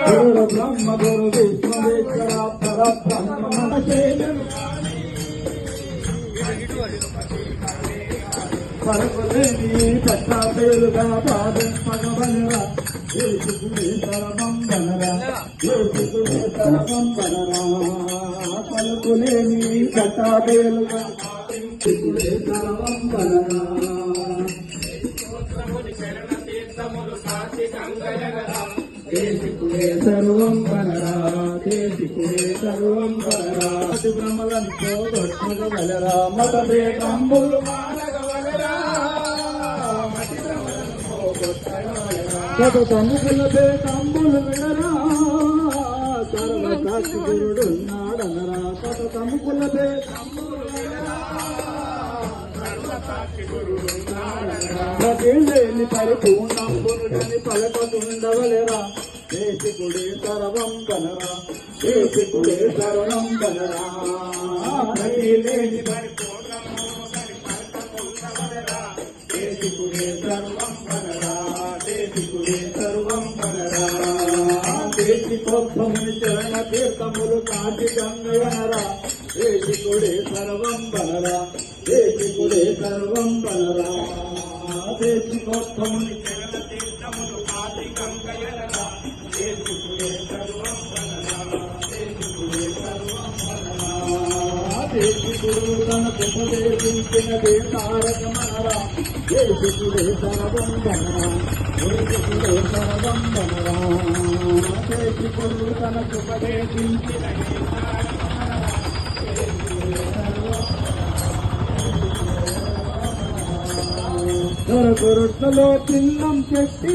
గురు బ్రహ్మ గురు విష్ణువేశ్వర పరబ్రహ్మ పరపదేవి పట్టాపేలుగా పాదపగవనరా ఏసుకునే సర్వం వనరా ఏసుకునే సర్వం వనరా పలుకులేని పట్టాపేలుగా ఏసుకునే సర్వం వనరా దేశికుడే సర్వం వనరా దేశికుడే సర్వం వనరా బ్రహ్మలంతో గొట్టగలరా మతదే కంబులు తమ్ములదే కంబులు వినరా సర్వసాక్షి గురుడున్నాడనరా తమ్ములదే ప్రతిలేని పరిపూర్ణంబునుడని పలకతుండవలెరా దేశికుడే సర్వం వనరా దేశికుడే సర్వం వనరా ప్రతిలేని దేశికుడే సర్వం వనరా దేశికుడే సర్వం వనరా దేశికోత్సముని చరణ తీర్థములు కాటి గంగయనరా దేశికుడే సర్వం వనరా దేశికుడే సర్వం వనరా దేశికోత్సముని చరణ తీర్థములు కాటి గంగయనరా దేశికుడే సర్వం వనరా దేశికుడే సర్వం వనరా దేశికుడు తనకు ఉపదేశించినదే తారకమనరా దేశికుడే సర్వం వనరా దేశికుడే సర్వం వనరా దేశికుడు తనకు ఉపదేశించినదే దొరకొరట్లలో పిల్లం చెట్టి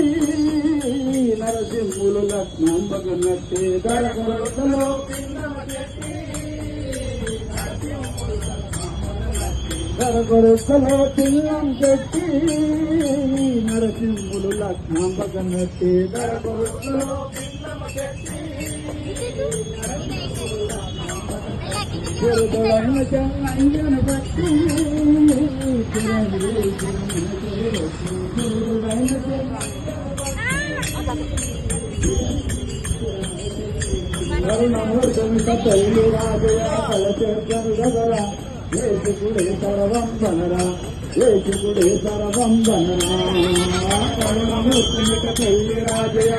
నరసింహులు లగ్నం మగనట్టి దొరకొరట్లలో దొరకొరట్లలో పిల్లం చెట్టి నరసింహులు లగ్నం మగనట్టి దొరకొరట్లలో చెరుదొడన చెంగన బట్టి కరుణమూర్తి తల్లి రాజయ కలచరా దేశకుడే సర్వం వనరా దేశకుడే సర్వం వనరా కరుణమూర్తి తల్లి రాజయ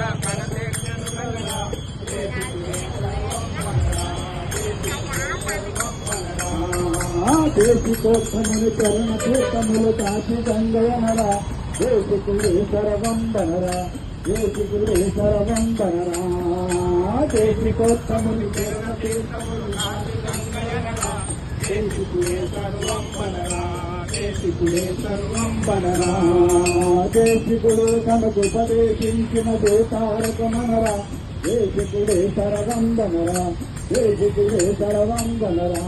దేశికోత్సముని చరణ తీర్థములు కాచి గంగయనరా దేశకుడే సర్వం వనరా దేశకుడే సర్వం వనరా దేశికోత్సముని చరణ తీర్థములు కాచి గంగయనరా దేశకుడే సర్వం వనరా దేశకుడే సర్వం వనరా దేశికుడు తనకు ఉపదేశించిన దేశారకమనరా దేశకుడే సర్వం వనరా దేశకుడే సర్వం వనరా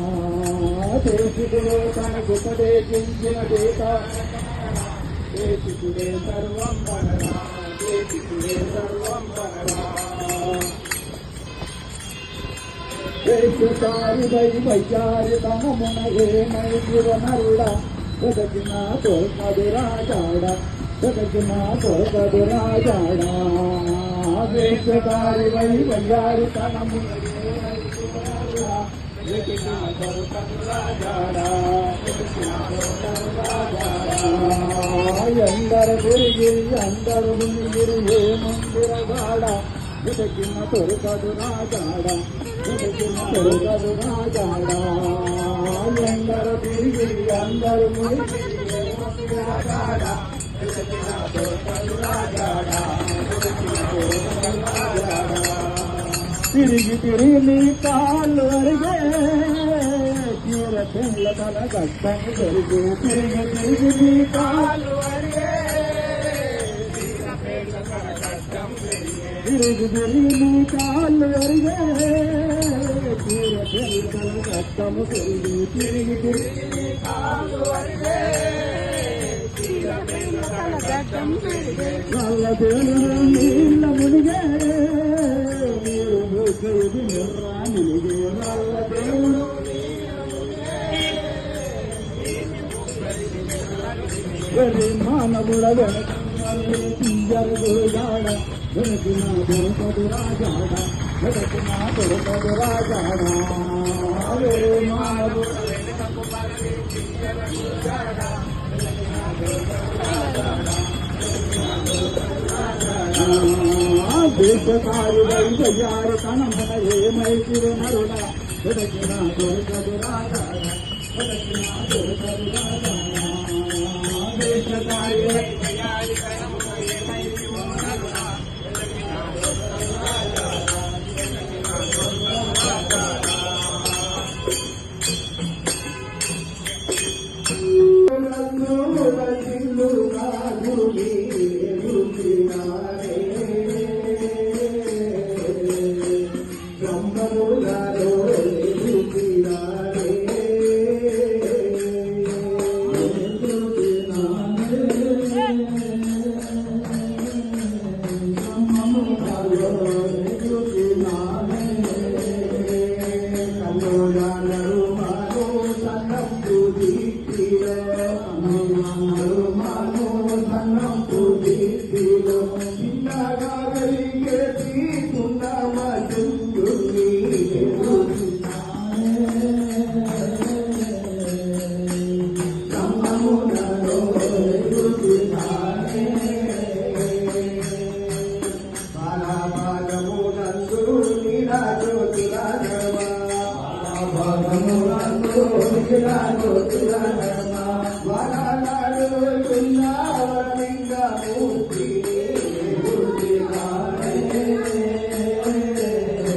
దేశకుడు తనకు ఉపదేశించిన దేశకుడే సర్వం వనరా దేశకుడే సర్వం వనరా దేశకారి వైచారి తమమున ఏమై నరుడా జగతిన తోల్పదు రాజాడ జగతిన తోల్పదు రాజాడా దేశకారి వైచారి తమమున అందరు గురిగి అందరు మునిగిరి ఏ మందిరగాడ వెతకిన తొరకదు రాజాడ వెతకిన తొరకదు రాజాడ అందరు తిరిగి అందరు మునిగిరి ఏ మందిరగాడ వెతకిన తొరకదు రాజాడ వెతకిన తొరకదు రాజాడ తిరిగి తిరిగి నీ కాళ్ళు అరిగే తీర పిల్ల తన కష్టం జరిగే తిరిగి తిరిగి నీ కాళ్ళు అరిగే తిరిగి తిరిగి నీ కాళ్ళు అరిగే తీర పిల్ల తన కష్టం జరిగే తిరిగి తిరిగి నీ కాళ్ళు అరిగే తీర పిల్ల తన కష్టం జరిగే వాళ్ళ పేరు నీళ్ళ మునిగే నిర్రానిగే వాళ్ళ దేవుడు వెర్రి మానవుల తీయరు జాడ వెనకిన దొరకదు రాజాడ వెనకిన దొరకదు రాజాడ వెర్రి మానవుల దేశకారి వైద్యారి కనమన ఏమైతిరు నరుడ వెనకిన దొరకదు రాజాడ వెనకిన దొరకదు రాజాడ దేశకారి వైద్యారి కనమన ఏమైతిరు నరుడ వారాలు